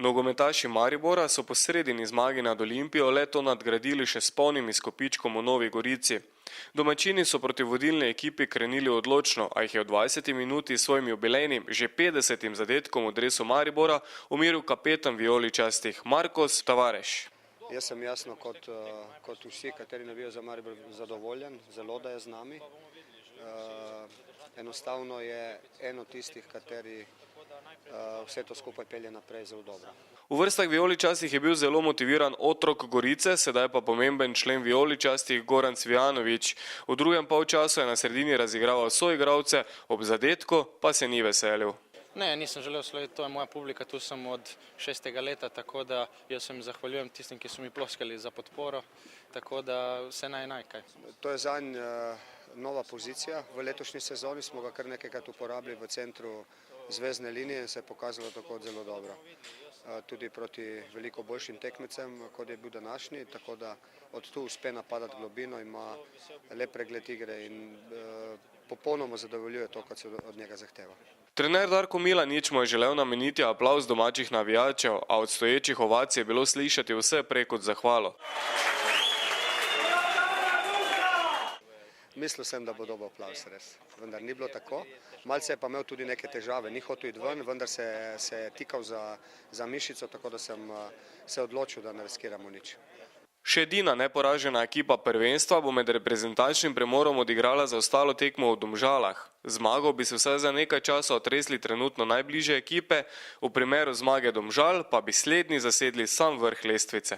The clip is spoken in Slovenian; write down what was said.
Nogometaši Maribora so po sredini zmagi nad Olimpijo leto nadgradili še s polnim izkupičkom v Novi Gorici. Domačini so proti vodilni ekipi krenili odločno, a jih je v 20 minuti s svojim jubilejnim, že 50. zadetkom v dresu Maribora umiril kapetan vijoličastih Marcos Tavares. Jaz sem jasno kot vsi, kateri navijajo za Maribor, zadovoljen, zelo da je z nami. Enostavno je eno tistih, kateri vse to skupaj pelje naprej zelo dobro. V vrstah vijoličastih je bil zelo motiviran otrok Gorice, sedaj pa pomemben člen vijoličastih Goran Cvijanović. V drugem polčasu je na sredini razigraval soigralce, ob zadetku pa se ni veselil. Ne, nisem želel slaviti, to je moja publika, tu sem od 6. leta, tako da jaz se mi zahvaljujem tistim, ki so mi ploskali za podporo, tako da vse najkaj. To je zanj nova pozicija. V letošnji sezoni smo ga kar nekajkrat uporabili v centru zvezdne linije in se je pokazalo tako zelo dobro. Tudi proti veliko boljšim tekmecem, kot je bil današnji, tako da od tu uspe napadati globino, ima lep pregled igre in popolnoma zadovoljuje to, kar se od njega zahteva. Trener Darko Milanič mu je želel nameniti aplavz domačih navijačev, a od stoječih ovacij je bilo slišati vse prej kot zahvalo. Mislil sem, da bo dobil aplavz res, vendar ni bilo tako. Malce je pa imel tudi neke težave, ni hotel iti ven, vendar se je tikal za mišico, tako da sem se odločil, da ne riskiramo nič. Še edina neporažena ekipa prvenstva bo med reprezentančnim premorom odigrala za ostalo tekmo v Domžalah. Zmago bi se vsaj za nekaj časa otresli trenutno najbližje ekipe, v primeru zmage Domžal pa bi slednji zasedli sam vrh lestvice.